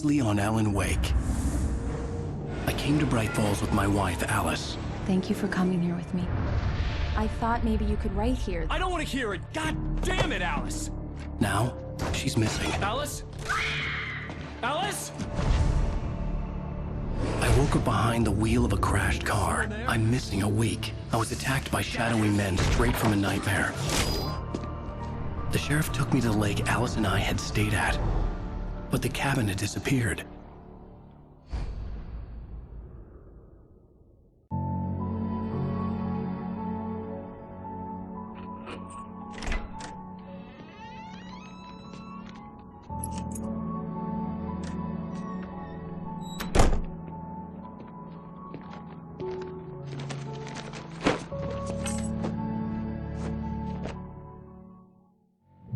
On Alan Wake. I came to Bright Falls with my wife, Alice. Thank you for coming here with me. I thought maybe you could write here. I don't want to hear it! God damn it, Alice! Now, she's missing. Alice? Alice? I woke up behind the wheel of a crashed car. I'm missing a week. I was attacked by shadowy men straight from a nightmare. The sheriff took me to the lake Alice and I had stayed at. But the cabin had disappeared.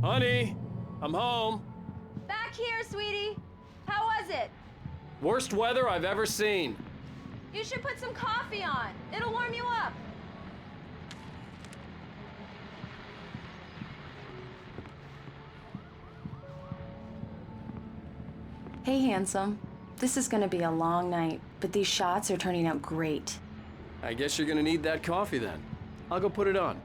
Honey, I'm home. Back here, sweetie. How was it? Worst weather I've ever seen. You should put some coffee on. It'll warm you up. Hey, handsome. This is gonna be a long night, but these shots are turning out great. I guess you're gonna need that coffee then. I'll go put it on.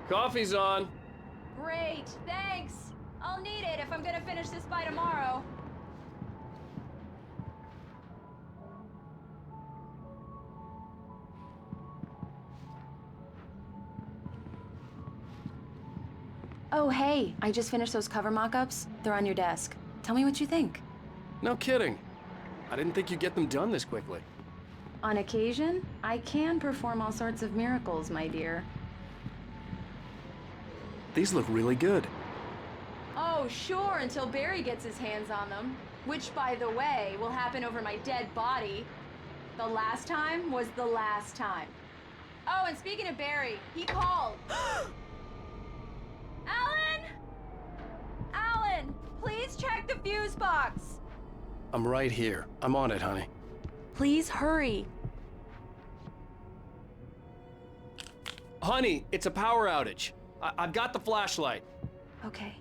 Coffee's on. Great, thanks. I'll need it if I'm gonna finish this by tomorrow. Oh, hey, I just finished those cover mock-ups. They're on your desk. Tell me what you think. No kidding. I didn't think you'd get them done this quickly. On occasion, I can perform all sorts of miracles, my dear. These look really good. Oh, sure, until Barry gets his hands on them. Which, by the way, will happen over my dead body. The last time was the last time. Oh, and speaking of Barry, he called. Alan! Alan, please check the fuse box. I'm right here. I'm on it, honey. Please hurry. Honey, it's a power outage. I've got the flashlight. Okay.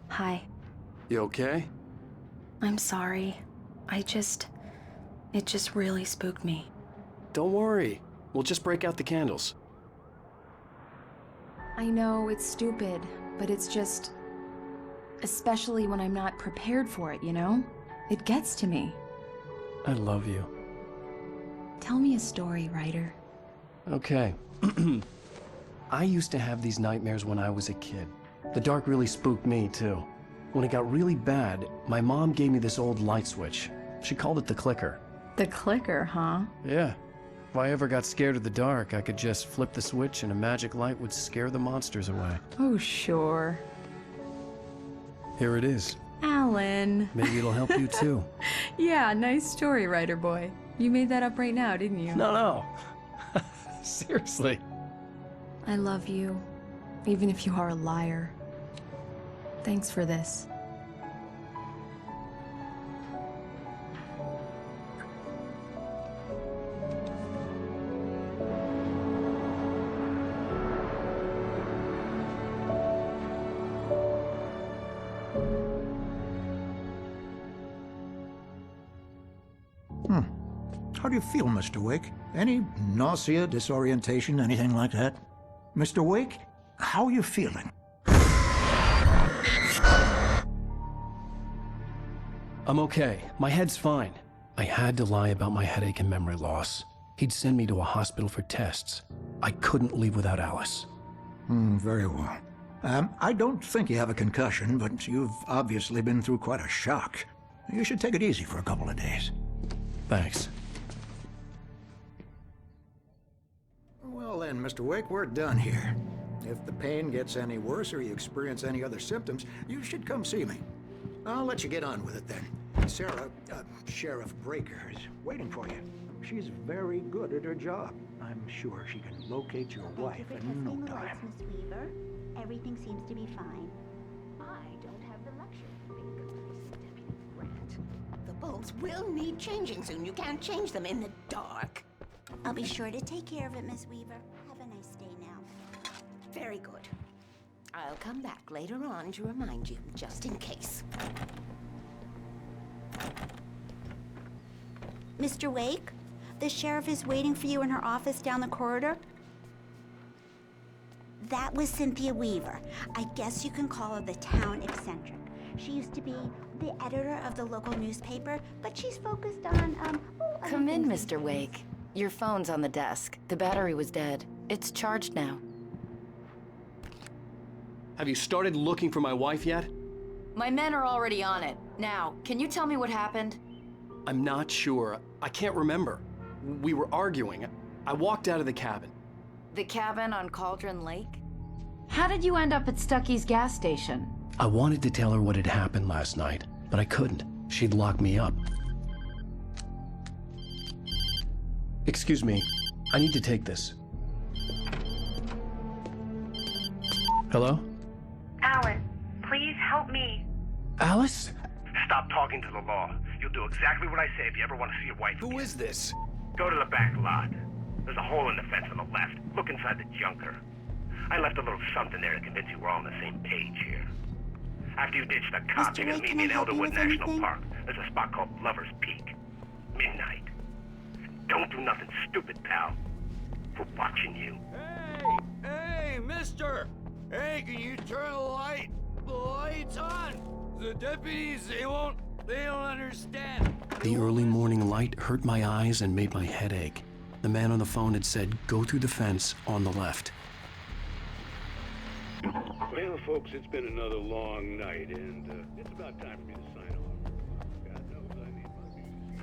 Hi. You okay? I'm sorry. It just really spooked me. Don't worry. We'll just break out the candles. I know it's stupid, but it's just... especially when I'm not prepared for it, you know? It gets to me. I love you. Tell me a story, writer. Okay. I used to have these nightmares when I was a kid. The dark really spooked me, too. When it got really bad, my mom gave me this old light switch. She called it the clicker. The clicker, huh? Yeah. If I ever got scared of the dark, I could just flip the switch and a magic light would scare the monsters away. Oh, sure. Here it is. Alan. Maybe it'll help you, too. Yeah, nice story, writer boy. You made that up right now, didn't you? No. Seriously. I love you, even if you are a liar. Thanks for this. How do you feel, Mr. Wake? Any nausea, disorientation, anything like that? Mr. Wake, how are you feeling? I'm okay. My head's fine. I had to lie about my headache and memory loss. He'd send me to a hospital for tests. I couldn't leave without Alice. Very well. I don't think you have a concussion, but you've obviously been through quite a shock. You should take it easy for a couple of days. Thanks. Well then, Mr. Wake, we're done here. If the pain gets any worse or you experience any other symptoms, you should come see me. I'll let you get on with it then. Sarah, Sheriff Breaker, is waiting for you. She's very good at her job. I'm sure she can locate your wife in no time. Miss Weaver. Everything seems to be fine. I don't have the luxury of being complacent, Deputy Grant. The bulbs will need changing soon. You can't change them in the dark. I'll be sure to take care of it, Miss Weaver. Have a nice day now. Very good. I'll come back later on to remind you, just in case. Mr. Wake, the sheriff is waiting for you in her office down the corridor. That was Cynthia Weaver. I guess you can call her the town eccentric. She used to be the editor of the local newspaper, but she's focused on, other Come in, things Mr. these days. Wake. Your phone's on the desk. The battery was dead. It's charged now. Have you started looking for my wife yet? My men are already on it. Now, can you tell me what happened? I'm not sure. I can't remember. We were arguing. I walked out of the cabin. The cabin on Cauldron Lake? How did you end up at Stucky's gas station? I wanted to tell her what had happened last night, but I couldn't. She'd lock me up. Excuse me. I need to take this. Hello? Alan, please help me. Alice? Stop talking to the law. You'll do exactly what I say if you ever want to see your wife Who again. is this? Go to the back lot. There's a hole in the fence on the left. Look inside the junker. I left a little something there to convince you we're all on the same page here. After you ditch the cops, Mr. you're gonna Wake, meet can me I in help you Elderwood with National anything? Park. There's a spot called Lover's Peak. Midnight. Don't do nothing stupid, pal. We're watching you. Hey, mister! Hey, can you turn the light? The light's on! The deputies, they don't understand. The early morning light hurt my eyes and made my head ache. The man on the phone had said, go through the fence on the left. Well, folks, it's been another long night, and it's about time for me to sign off. God knows I need my news.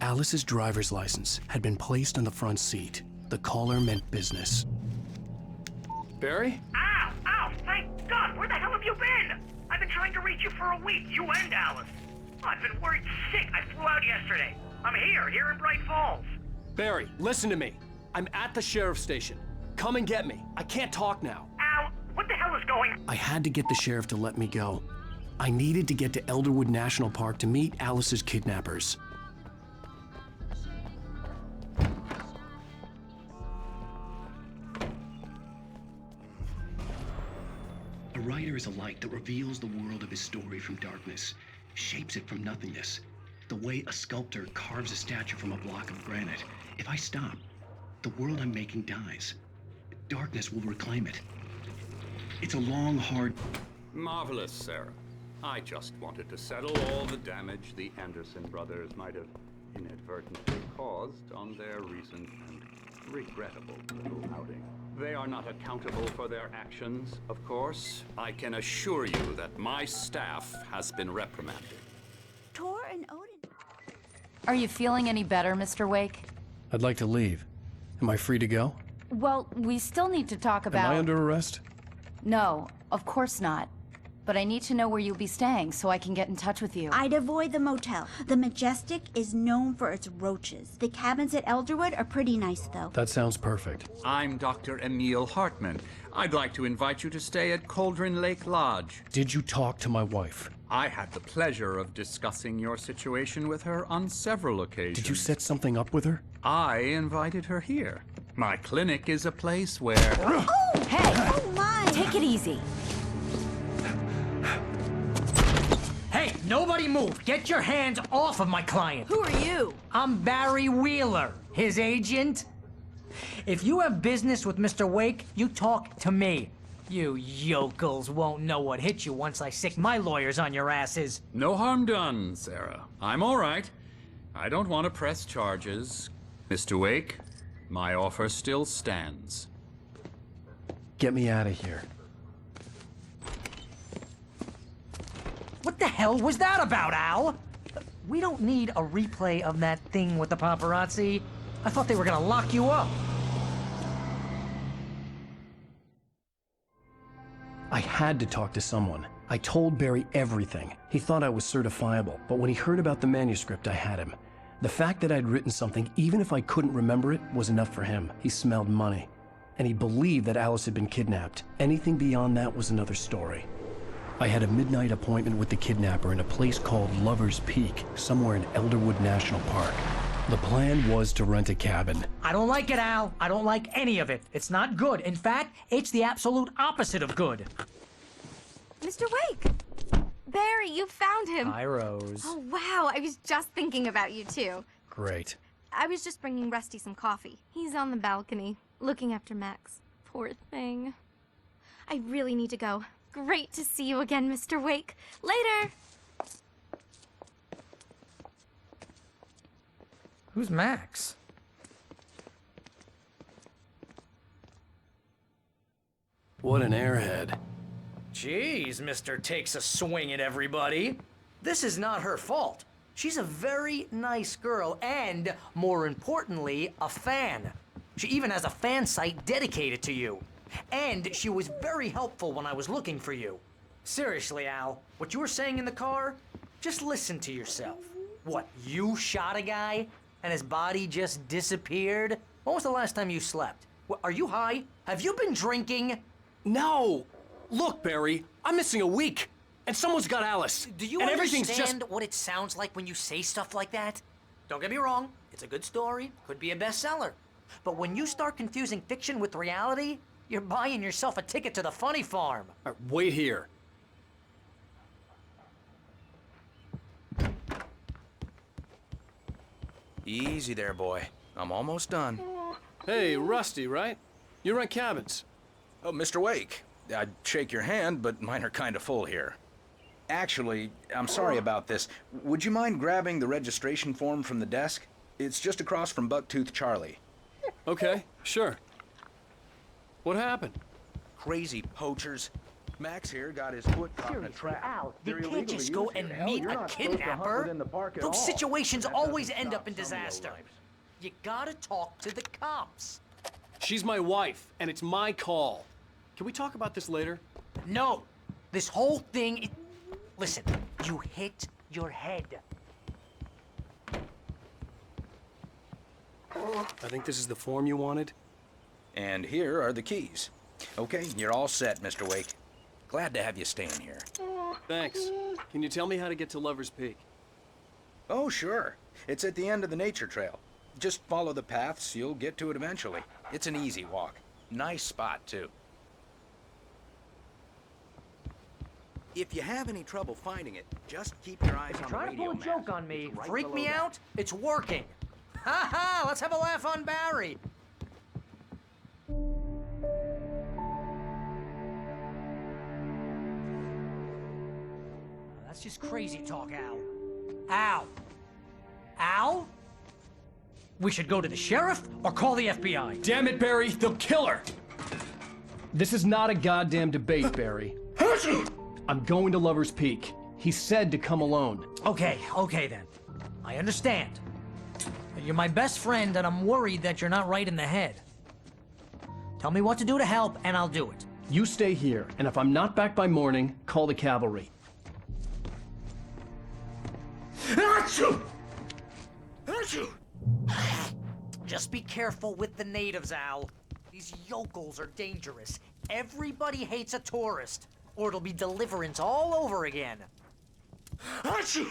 Alice's driver's license had been placed on the front seat. The caller meant business. Barry? Ow! Ow! Thank God! Where the hell have you been? I've been trying to reach you for a week, you and Alice. Oh, I've been worried sick. I flew out yesterday. I'm here in Bright Falls. Barry, listen to me. I'm at the sheriff's station. Come and get me. I can't talk now. Al, what the hell is going on? I had to get the sheriff to let me go. I needed to get to Elderwood National Park to meet Alice's kidnappers. A writer is a light that reveals the world of his story from darkness, shapes it from nothingness. The way a sculptor carves a statue from a block of granite. If I stop, the world I'm making dies. Darkness will reclaim it. It's a long, hard... Marvelous, Sarah. I just wanted to settle all the damage the Anderson brothers might have inadvertently caused on their recent and regrettable little outing. They are not accountable for their actions, of course. I can assure you that my staff has been reprimanded. Tor and Odin. Are you feeling any better, Mr. Wake? I'd like to leave. Am I free to go? Well, we still need to talk about... Am I under arrest? No, of course not. But I need to know where you'll be staying so I can get in touch with you. I'd avoid the motel. The Majestic is known for its roaches. The cabins at Elderwood are pretty nice, though. That sounds perfect. I'm Dr. Emil Hartman. I'd like to invite you to stay at Cauldron Lake Lodge. Did you talk to my wife? I had the pleasure of discussing your situation with her on several occasions. Did you set something up with her? I invited her here. My clinic is a place where... Oh! Hey! Oh, my! Take it easy. Hey, nobody move! Get your hands off of my client! Who are you? I'm Barry Wheeler, his agent. If you have business with Mr. Wake, you talk to me. You yokels won't know what hit you once I sick my lawyers on your asses. No harm done, Sarah. I'm all right. I don't want to press charges. Mr. Wake, my offer still stands. Get me out of here. What the hell was that about, Al? We don't need a replay of that thing with the paparazzi. I thought they were gonna lock you up. I had to talk to someone. I told Barry everything. He thought I was certifiable, but when he heard about the manuscript, I had him. The fact that I'd written something, even if I couldn't remember it, was enough for him. He smelled money. And he believed that Alice had been kidnapped. Anything beyond that was another story. I had a midnight appointment with the kidnapper in a place called Lover's Peak, somewhere in Elderwood National Park. The plan was to rent a cabin. I don't like it, Al. I don't like any of it. It's not good. In fact, it's the absolute opposite of good. Mr. Wake! Barry, you found him. Hi, Rose. Oh, wow. I was just thinking about you, too. Great. I was just bringing Rusty some coffee. He's on the balcony, looking after Max. Poor thing. I really need to go. Great to see you again, Mr. Wake. Later! Who's Max? What an airhead. Jeez, Mr. Takes a swing at everybody. This is not her fault. She's a very nice girl and, more importantly, a fan. She even has a fan site dedicated to you. And she was very helpful when I was looking for you. Seriously, Al, what you were saying in the car, just listen to yourself. What, you shot a guy and his body just disappeared? When was the last time you slept? What, are you high? Have you been drinking? No! Look, Barry, I'm missing a week, and someone's got Alice. Do you and understand what it sounds like when you say stuff like that? Don't get me wrong, it's a good story, could be a bestseller. But when you start confusing fiction with reality, you're buying yourself a ticket to the funny farm. All right, wait here. Easy there, boy. I'm almost done. Hey, Rusty, right? You rent cabins. Oh, Mr. Wake. I'd shake your hand, but mine are kind of full here. Actually, I'm sorry about this. Would you mind grabbing the registration form from the desk? It's just across from Bucktooth Charlie. Okay, sure. What happened? Crazy poachers. Max here got his foot caught in a trap. Al, you can't just go and meet a kidnapper. Those situations always end up in disaster. You gotta talk to the cops. She's my wife, and it's my call. Can we talk about this later? No. This whole thing... Listen, you hit your head. I think this is the form you wanted. And here are the keys. Okay, you're all set, Mr. Wake. Glad to have you staying here. Thanks. Can you tell me how to get to Lover's Peak? Oh, sure. It's at the end of the nature trail. Just follow the paths, you'll get to it eventually. It's an easy walk. Nice spot, too. If you have any trouble finding it, just keep your eyes on the radio Trying to pull a map. joke on me, It's right freak me below that. out, it's working. Ha ha, let's have a laugh on Barry. That's just crazy talk, Al. Al? Al? We should go to the sheriff or call the FBI. Damn it, Barry, they'll kill her! This is not a goddamn debate, Barry. I'm going to Lover's Peak. He said to come alone. Okay then. I understand. You're my best friend, and I'm worried that you're not right in the head. Tell me what to do to help, and I'll do it. You stay here, and if I'm not back by morning, call the cavalry. Achoo! Achoo! Just be careful with the natives, Al. These yokels are dangerous. Everybody hates a tourist, or it'll be deliverance all over again. Achoo!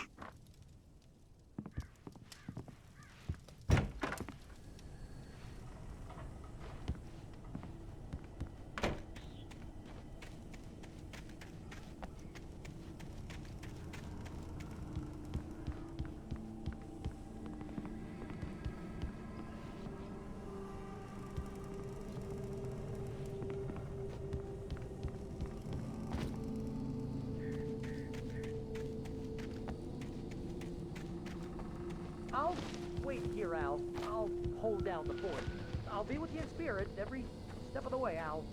I'll wait here, Al. I'll hold down the fort. I'll be with you in spirit every step of the way, Al.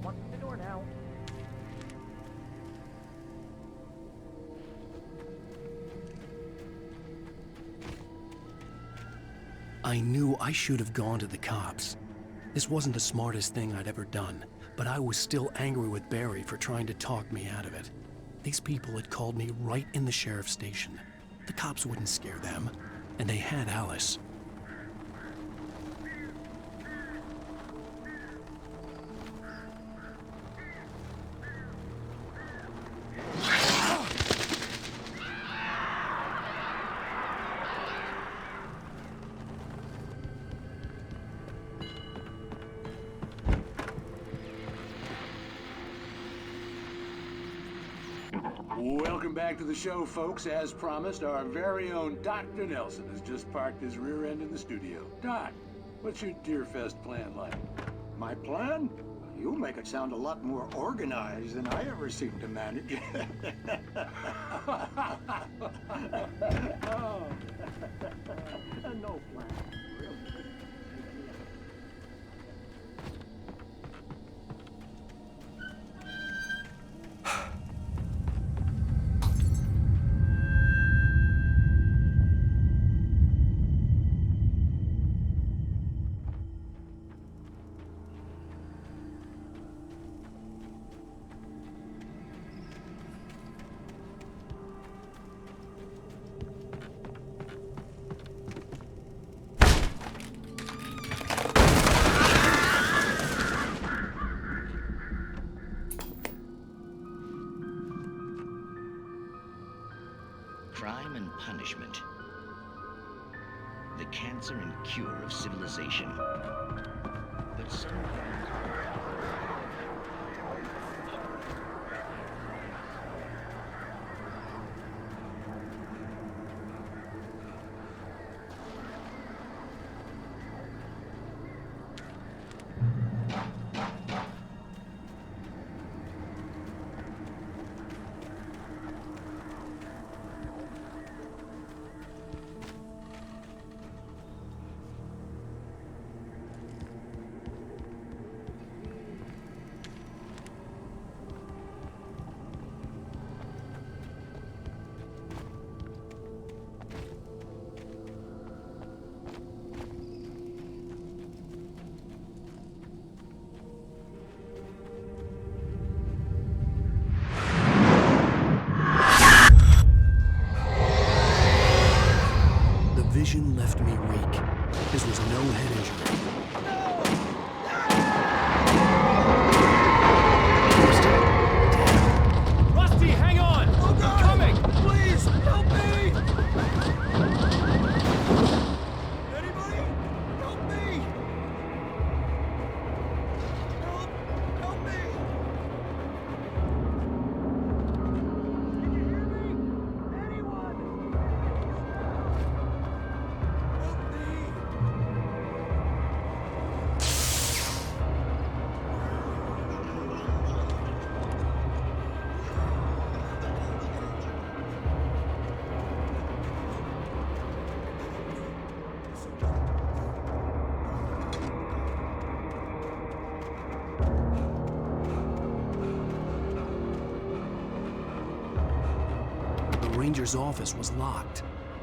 Walk through the door now. I knew I should have gone to the cops. This wasn't the smartest thing I'd ever done, but I was still angry with Barry for trying to talk me out of it. These people had called me right in the sheriff's station. The cops wouldn't scare them, and they had Alice. Welcome back to the show, folks. As promised, our very own Dr. Nelson has just parked his rear end in the studio. Doc, what's your Deerfest plan like? My plan? You make it sound a lot more organized than I ever seem to manage. Oh. No plan. Really. Crime and punishment. The cancer and cure of civilization. But some vision left me weak. This was no head injury. Rusty, hang on! Oh, God. I'm coming! Please, help me! Anybody? Help me! Help me! Can you hear me? Anyone? Help me! The ranger's office was locked.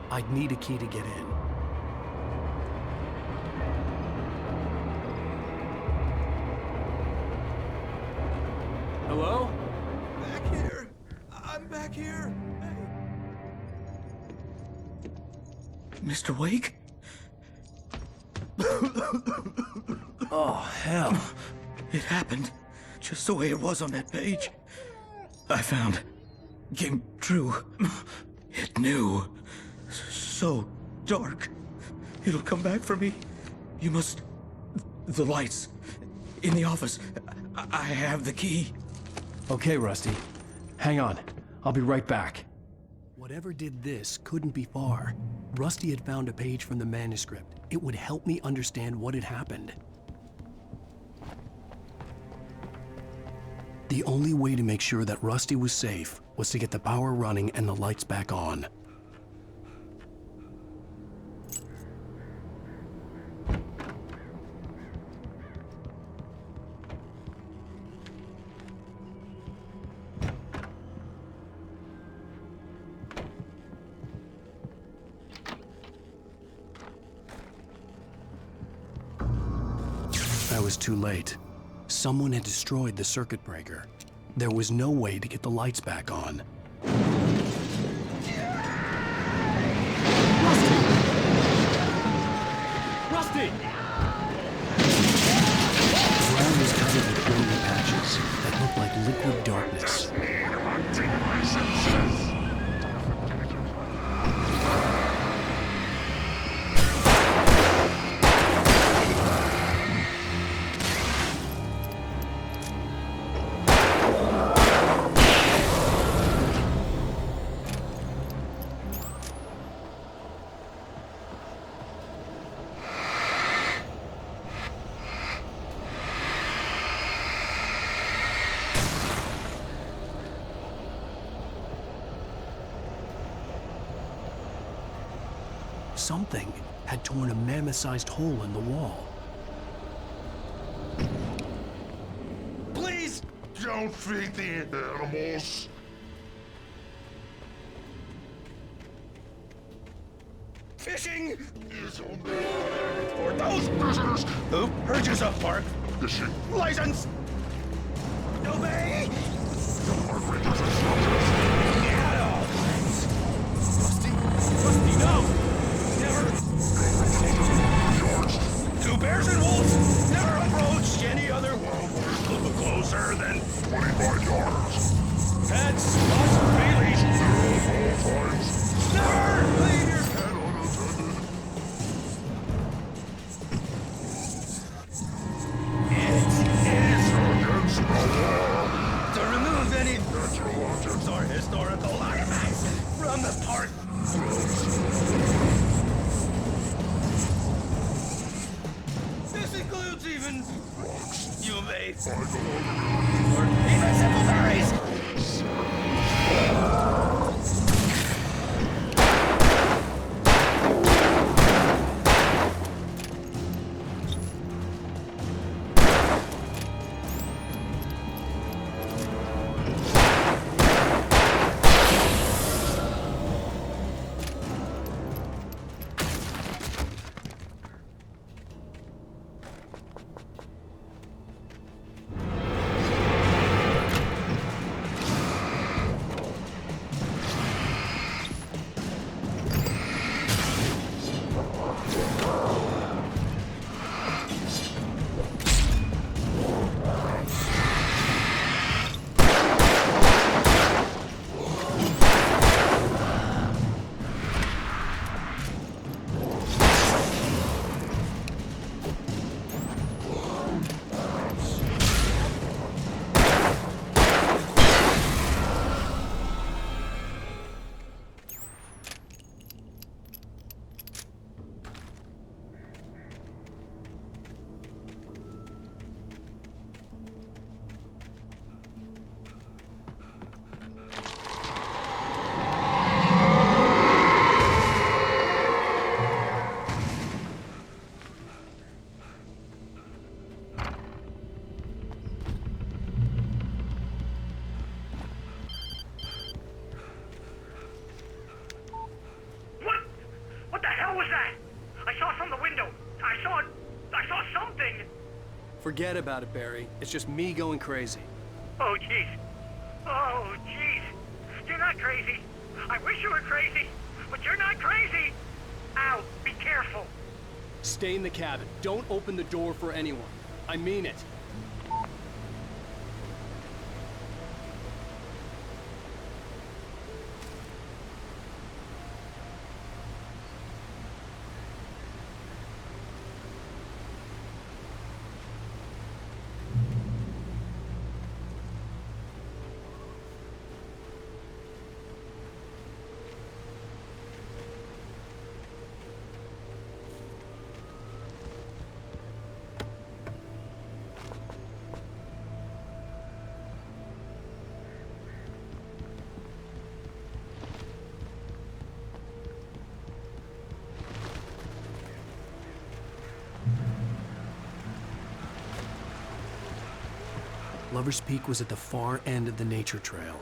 I'd need a key to get in. Hello? Back here! I'm back here! Mr. Wake? Oh, hell. It happened just the way it was on that page. I found. Came true. It knew. So dark. It'll come back for me. You must. The lights. In the office. I have the key. Okay, Rusty. Hang on. I'll be right back. Whatever did this couldn't be far. Rusty had found a page from the manuscript. It would help me understand what had happened. The only way to make sure that Rusty was safe was to get the power running and the lights back on. I was too late. Someone had destroyed the circuit breaker. There was no way to get the lights back on. Rusty! The ground was covered with oily patches that looked like liquid darkness. Something had torn a mammoth-sized hole in the wall. Please don't feed the animals. Fishing is only for those prisoners who purchase a park fishing license. Obey. Rusty, no! Never! Two bears and wolves never approached any other world closer than 25 yards. That's not really. Times. Never leave your Head unattended. It is against the law to remove any natural objects or historical artifacts from the park. This includes even rocks. You may I or even simple berries. Forget about it, Barry. It's just me going crazy. Oh, jeez. Oh, jeez. You're not crazy. I wish you were crazy, but you're not crazy. Ow, be careful. Stay in the cabin. Don't open the door for anyone. I mean it. Lover's Peak was at the far end of the nature trail.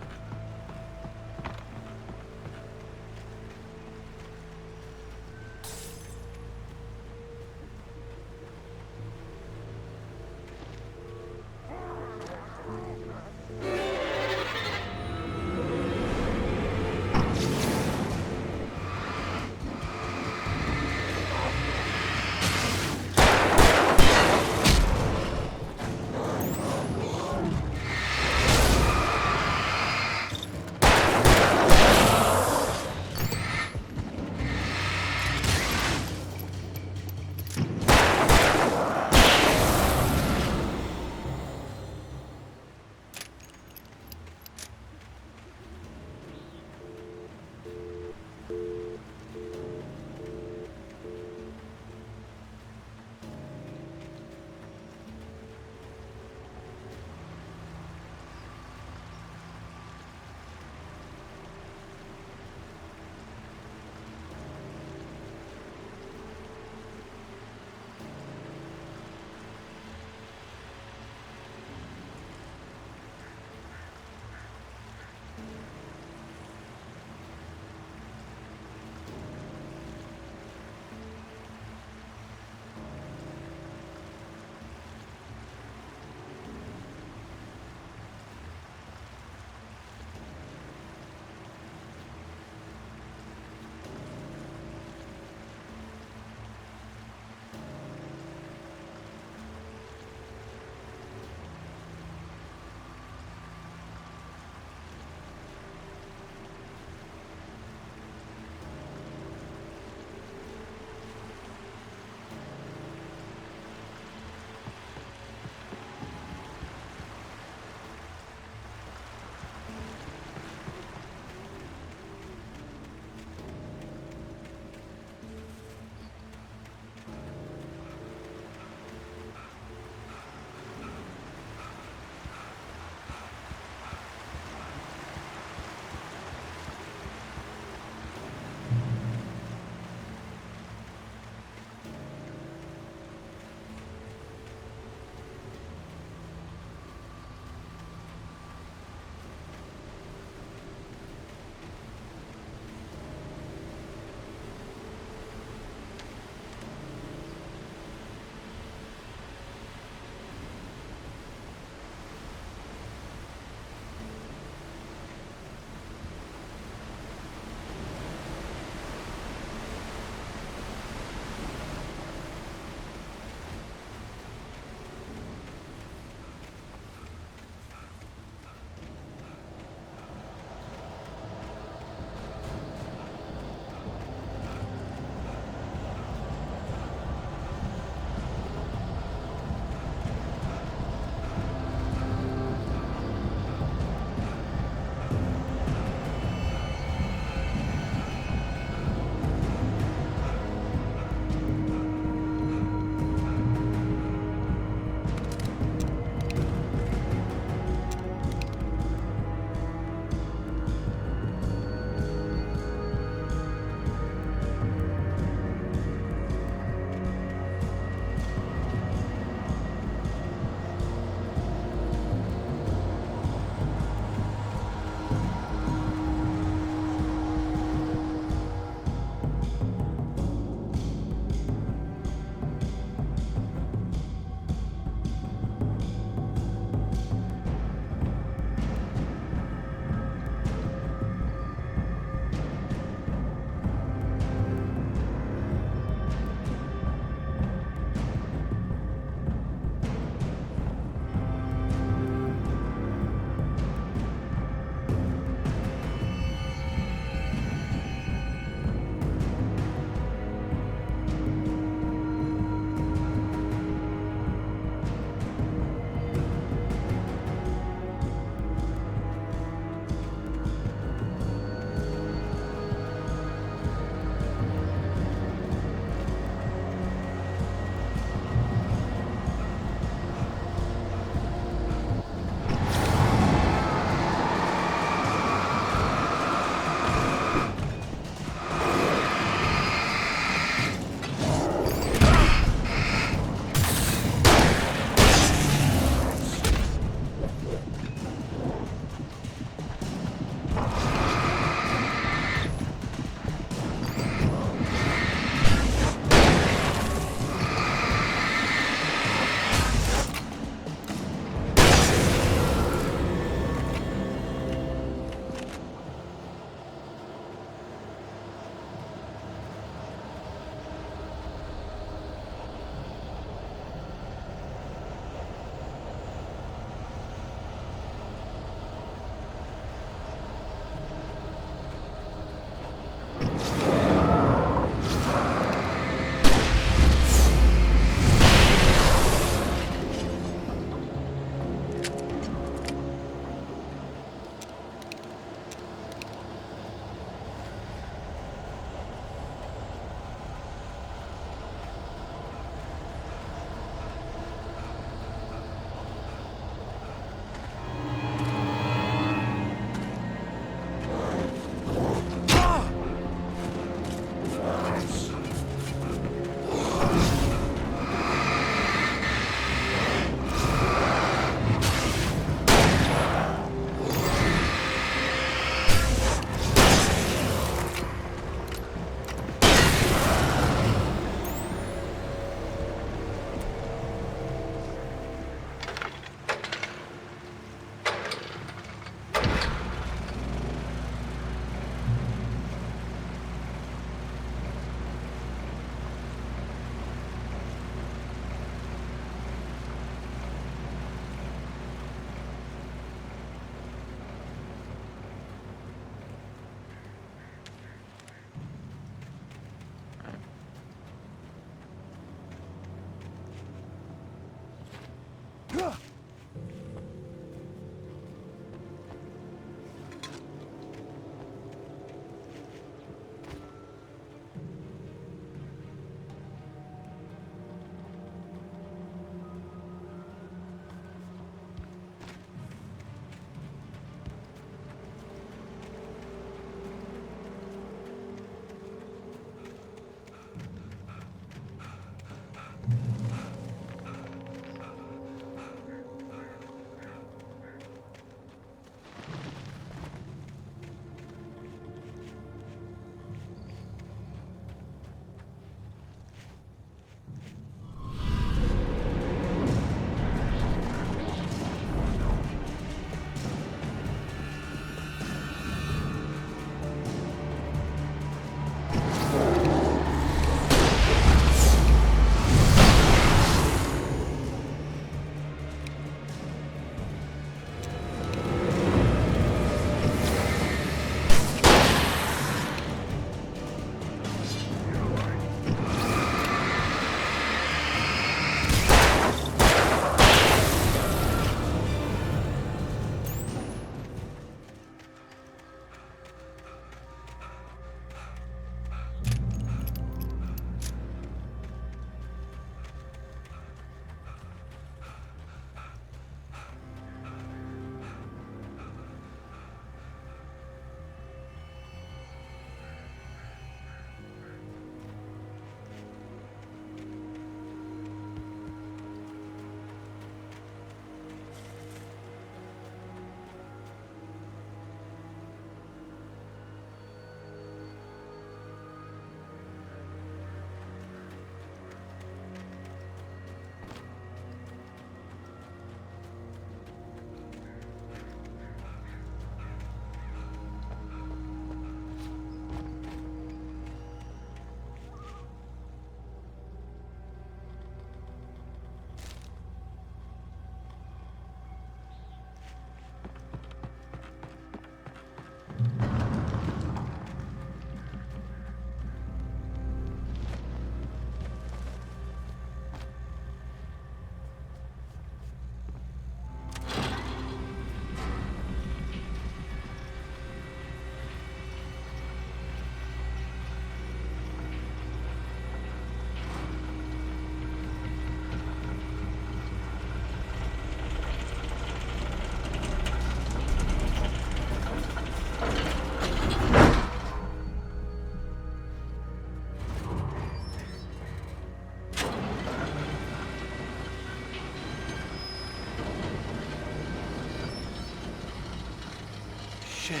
shit.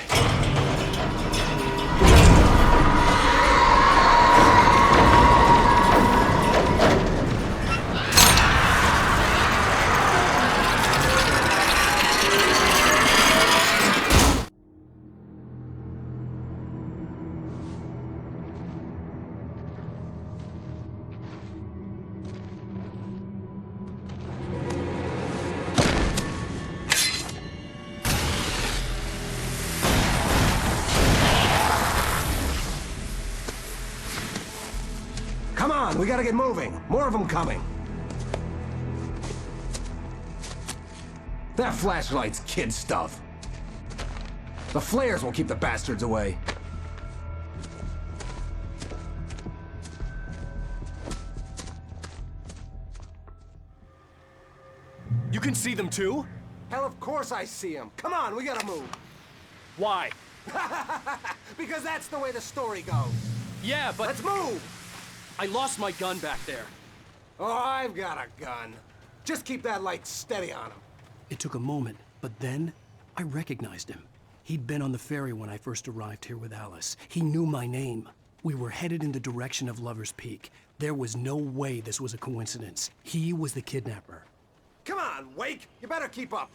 Come on, we gotta get moving. More of them coming. That flashlight's kid stuff. The flares will keep the bastards away. You can see them too? Hell, of course I see them. Come on, we gotta move. Why? Because that's the way the story goes. Yeah, but... Let's move! I lost my gun back there. Oh, I've got a gun. Just keep that light steady on him. It took a moment, but then I recognized him. He'd been on the ferry when I first arrived here with Alice. He knew my name. We were headed in the direction of Lover's Peak. There was no way this was a coincidence. He was the kidnapper. Come on, Wake! You better keep up.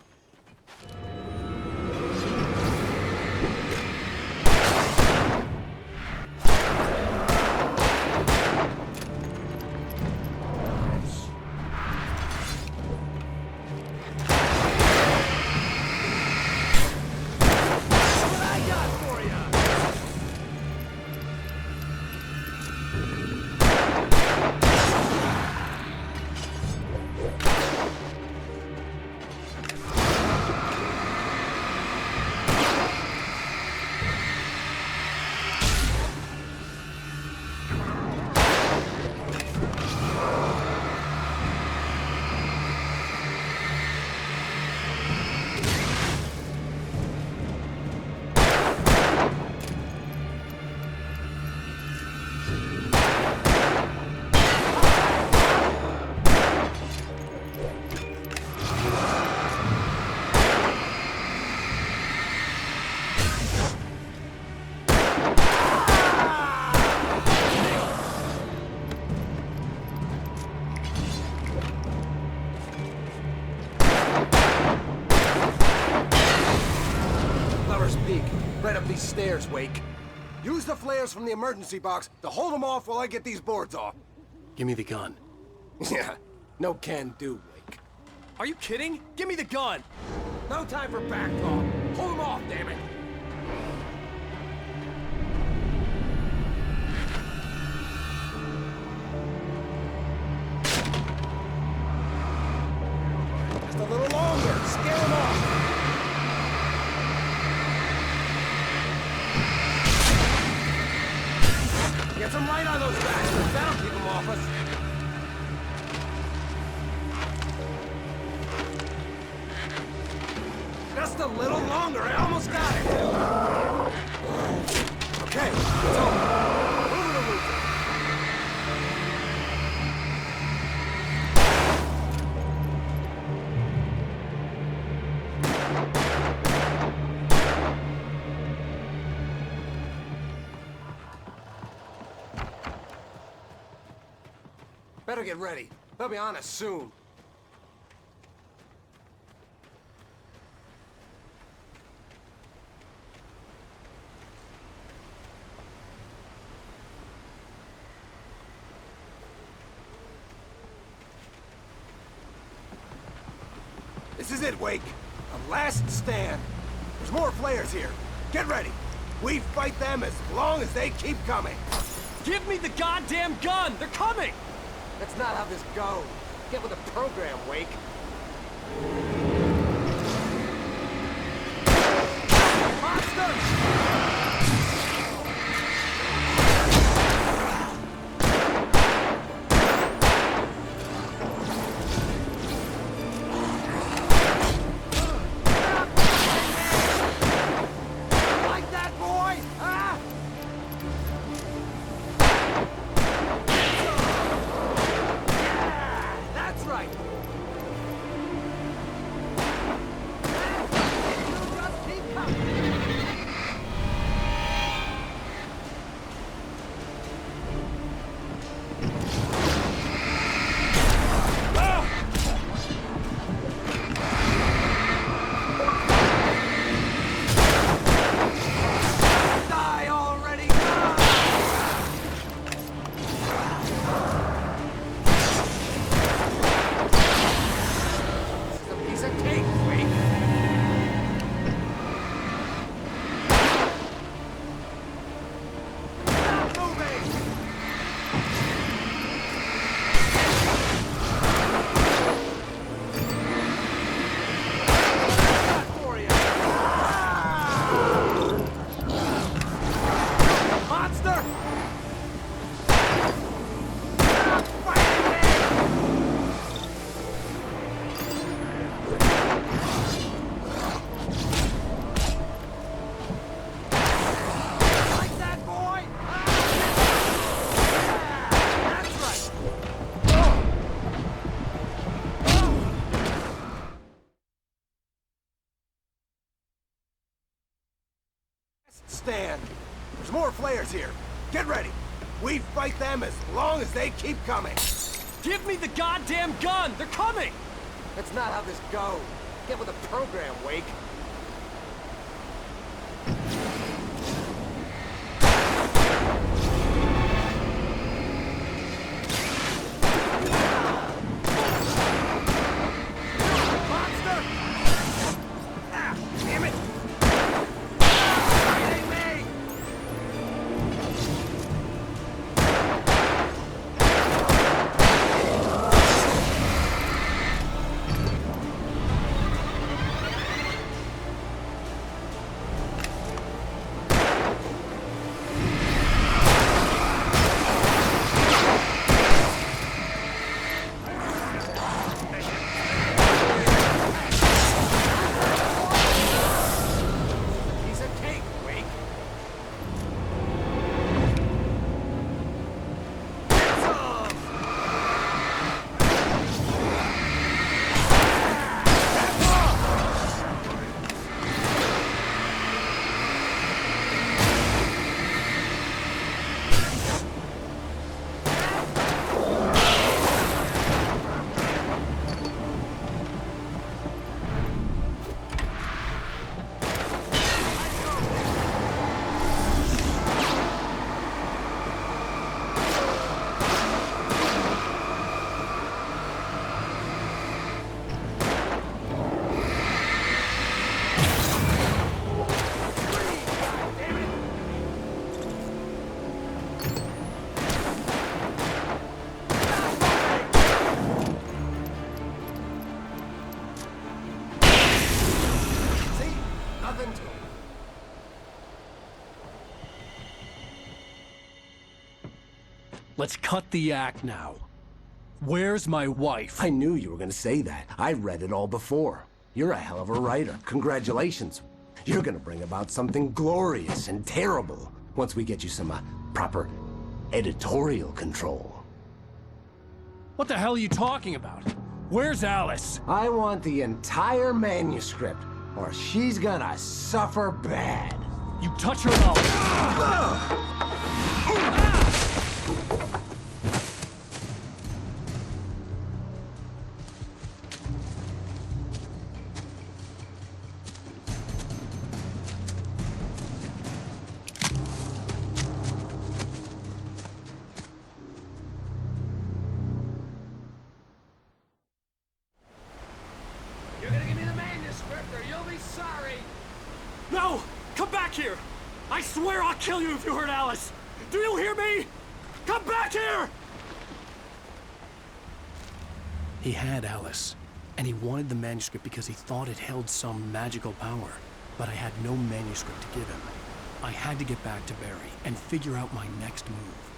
Right up these stairs, Wake. Use the flares from the emergency box to hold them off while I get these boards off. Give me the gun. Yeah, no can do, Wake. Are you kidding? Give me the gun! No time for back talk. Hold them off, damn it! Just a little longer. Scare them off. Get some light on those bastards. That'll keep them off us. Just a little longer. I almost got it. Okay, it's over. Move it over. Better get ready. They'll be on us soon. This is it, Wake. A last stand. There's more flares here. Get ready. We fight them as long as they keep coming. Give me the goddamn gun! They're coming! That's not how this goes. Get with the program, Wake. Monsters! Like that, boy? Huh? That's right. Piece of cake, Wake. Stop moving! Not for you. Monster! Stop fighting me! Like that, boy? That's right. Stand. There's more flares here. Get ready. We fight them as long as they keep coming. Give me the goddamn gun! They're coming! That's not how this goes. Get with the program, Wake. Monster! Ah, damn it! Fighting me! Piece of cake, Wake. Get some! See? Nothing to it. Let's cut the act now. Where's my wife? I knew you were gonna say that. I read it all before. You're a hell of a writer. Congratulations. You're gonna bring about something glorious and terrible once we get you some proper editorial control. What the hell are you talking about? Where's Alice? I want the entire manuscript, or she's gonna suffer bad. You touch her mouth. You're gonna give me the manuscript or you'll be sorry. No! Come back here! I swear I'll kill you if you hurt Alice! Do you hear me? Come back here! He had Alice, and he wanted the manuscript because he thought it held some magical power. But I had no manuscript to give him. I had to get back to Barry and figure out my next move.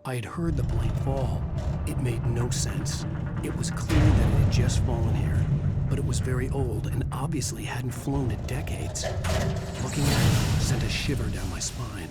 I had heard the plane fall. It made no sense. It was clear that it had just fallen here, but it was very old and obviously hadn't flown in decades. Looking at it sent a shiver down my spine.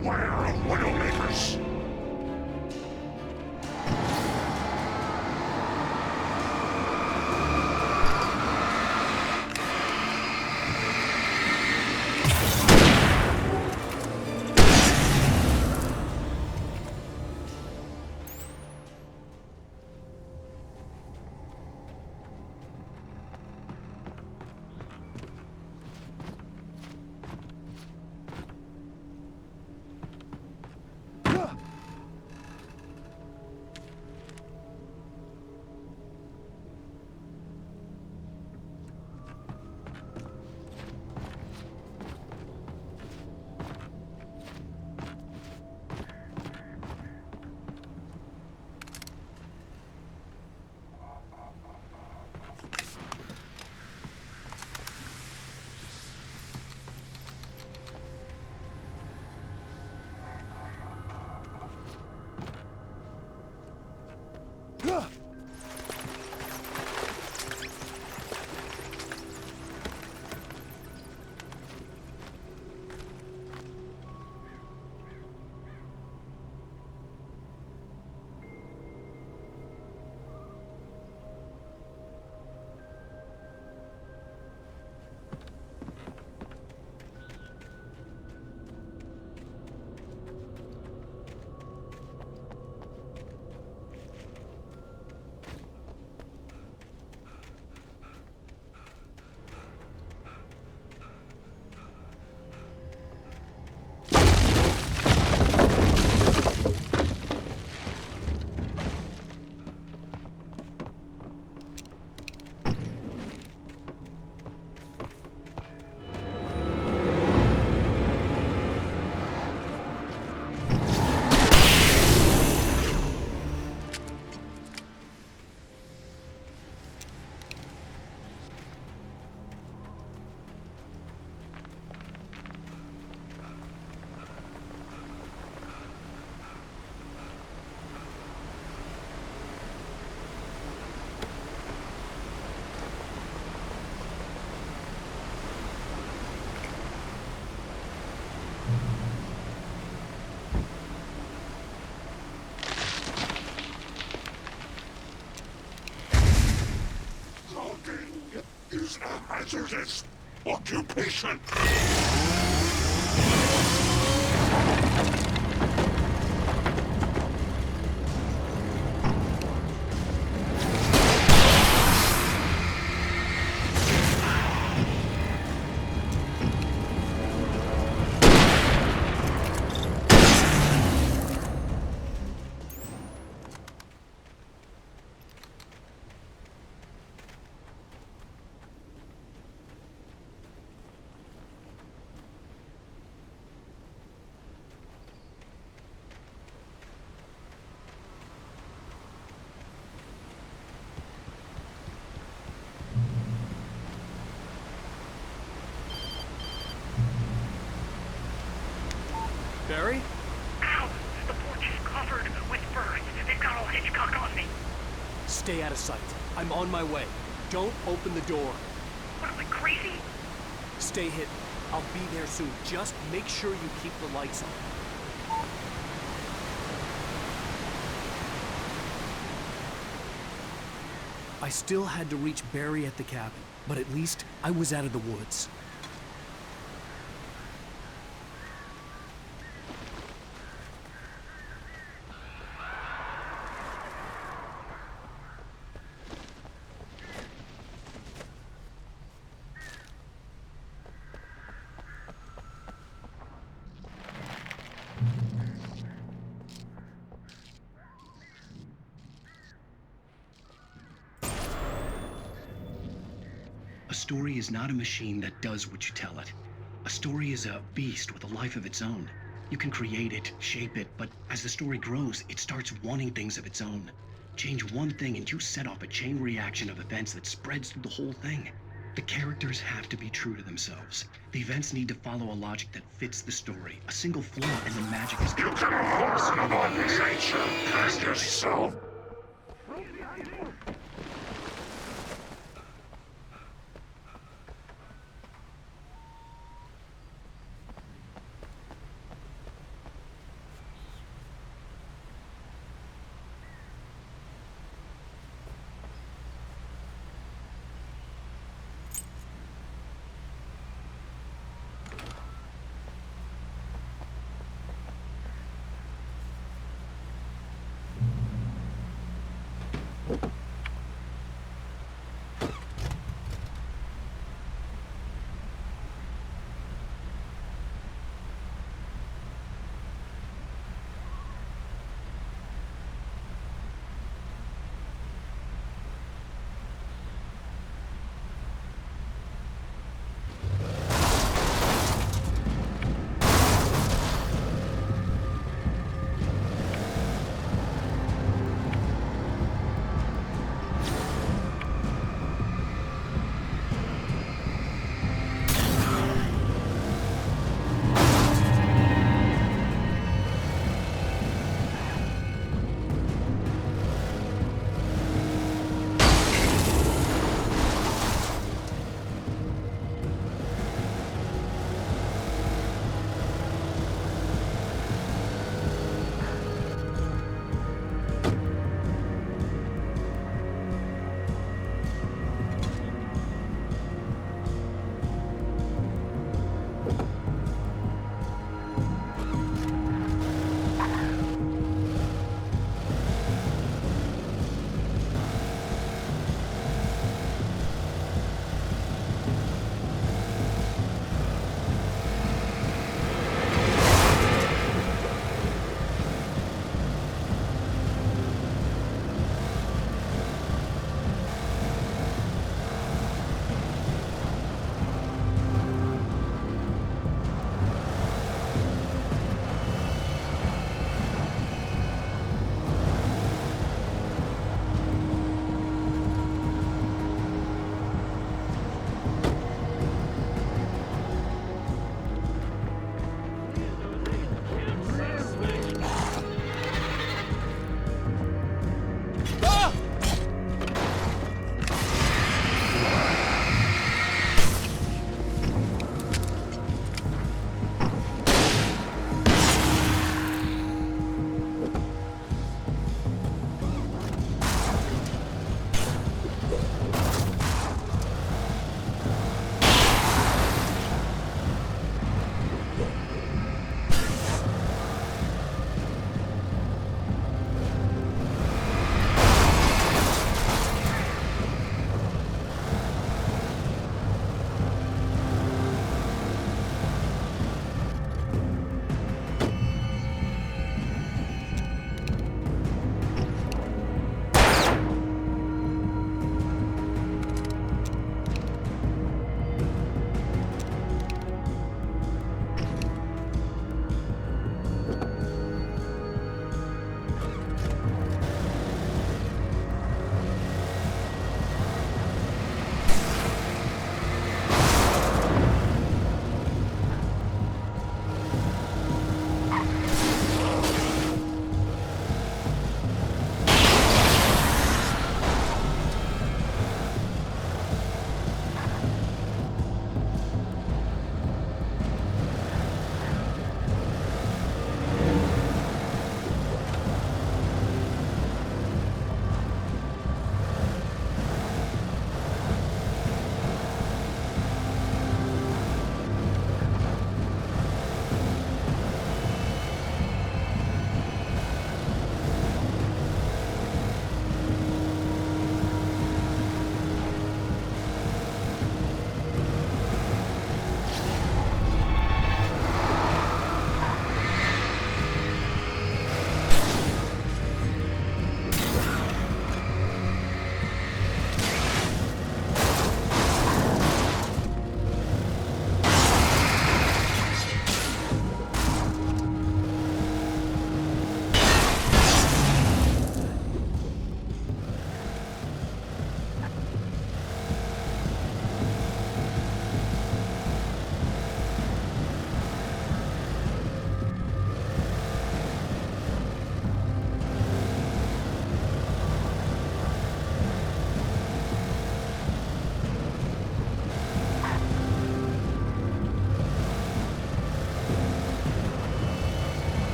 Beware of Widowmakers. Is a hazardous occupation. Barry? Ow! The porch is covered with birds. They've got all Hitchcock on me. Stay out of sight. I'm on my way. Don't open the door. What, am I crazy? Stay hidden. I'll be there soon. Just make sure you keep the lights on. I still had to reach Barry at the cabin, but at least I was out of the woods. A story is not a machine that does what you tell it. A story is a beast with a life of its own. You can create it, shape it, but as the story grows, it starts wanting things of its own. Change one thing and you set off a chain reaction of events that spreads through the whole thing. The characters have to be true to themselves. The events need to follow a logic that fits the story. A single flaw and the magic is gone. You can harm on nature and yourself.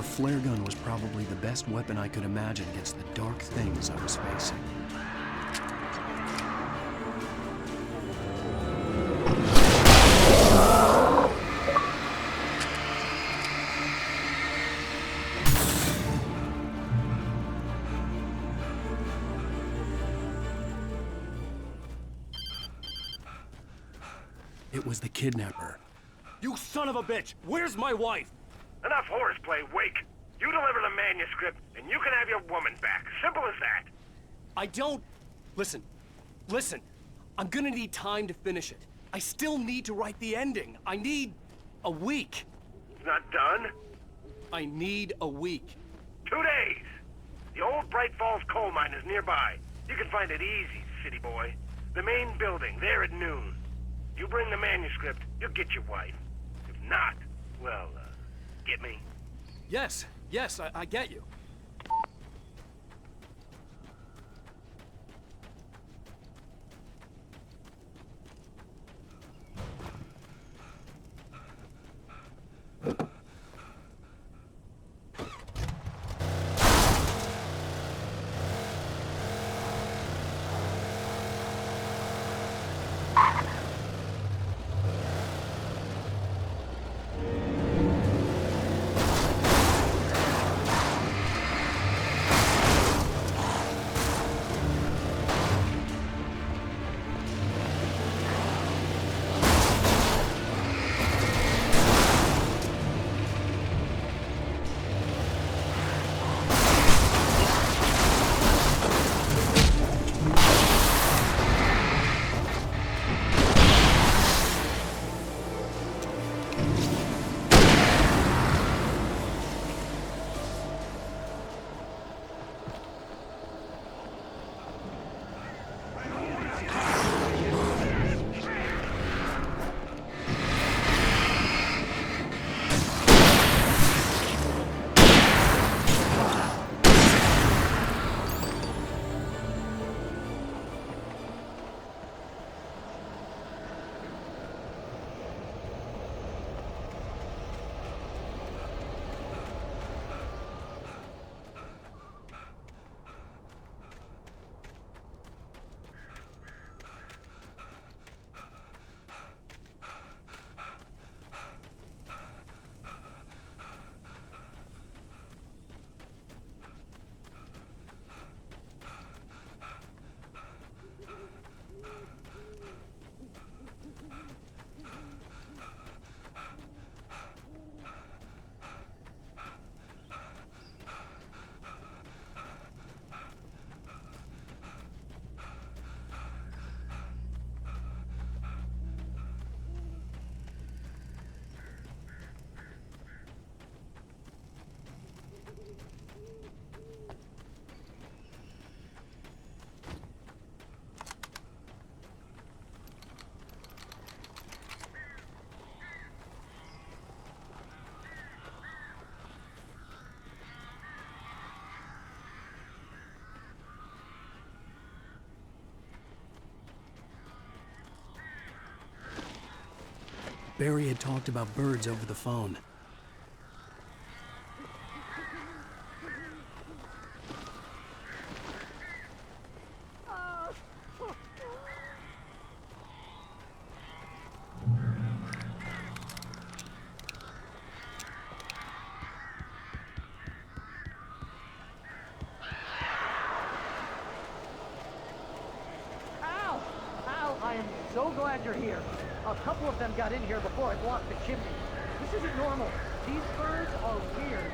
flare gun was probably the best weapon I could imagine against the dark things I was facing. It was the kidnapper. You son of a bitch! Where's my wife? Enough horseplay, Wake. You deliver the manuscript, and you can have your woman back. Simple as that. I don't... Listen. I'm gonna need time to finish it. I still need to write the ending. I need a week. It's not done? I need a week. 2 days. The old Bright Falls coal mine is nearby. You can find it easy, city boy. The main building, there at noon. You bring the manuscript, you'll get your wife. If not, well, get me? Yes, I get you. Barry had talked about birds over the phone. I am so glad you're here. A couple of them got in here before I blocked the chimney. This isn't normal. These birds are weird.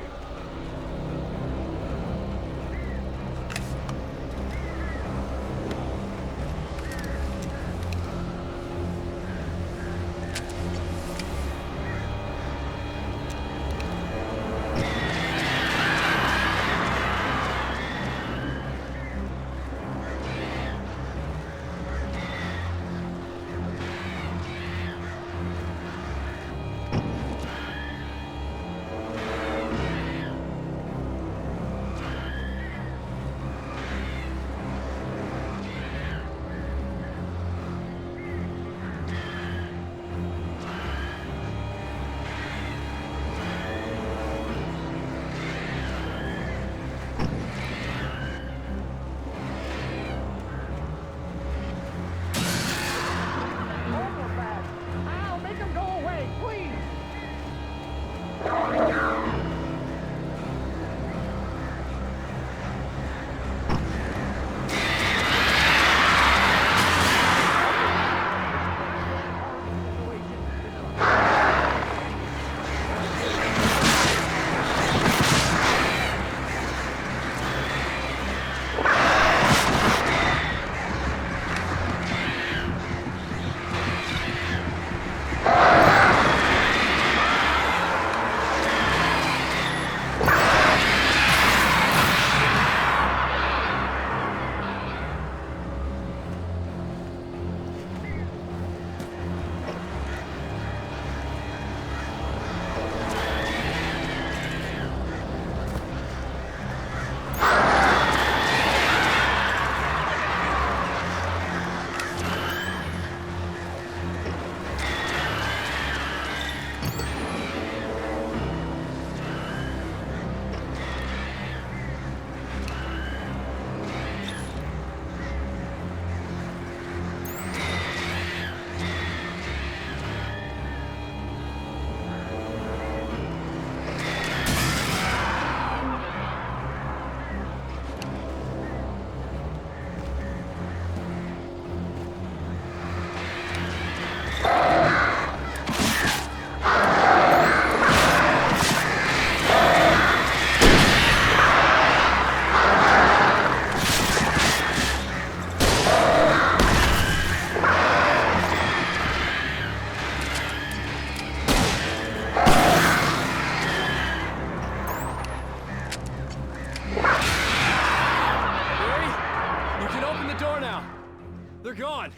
They're gone!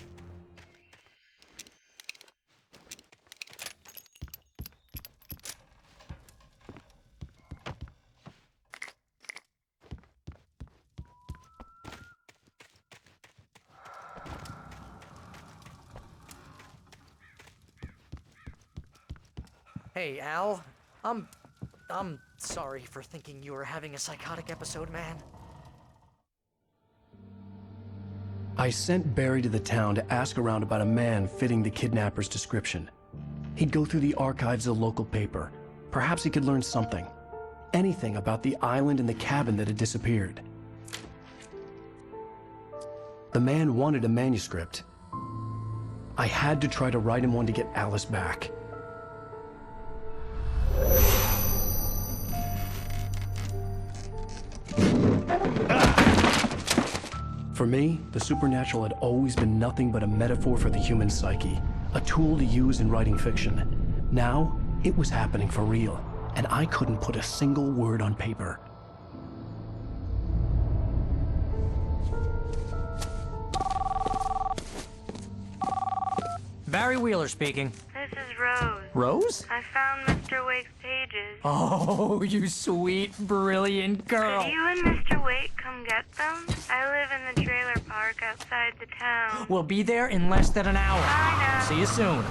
Hey, Al. I'm sorry for thinking you were having a psychotic episode, man. I sent Barry to the town to ask around about a man fitting the kidnapper's description. He'd go through the archives of the local paper. Perhaps he could learn something. Anything about the island and the cabin that had disappeared. The man wanted a manuscript. I had to try to write him one to get Alice back. For me, the supernatural had always been nothing but a metaphor for the human psyche, a tool to use in writing fiction. Now, it was happening for real, and I couldn't put a single word on paper. Barry Wheeler speaking. This is Rose. Rose? I found Mr. Wake's pages. Oh, you sweet, brilliant girl. Could you and Mr. Wake come get them? I live in the trailer park outside the town. We'll be there in less than an hour. Bye now. See you soon.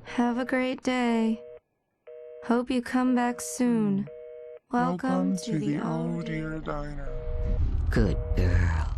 Have a great day. Hope you come back soon. Welcome to the Oh Dear Diner. Good girl.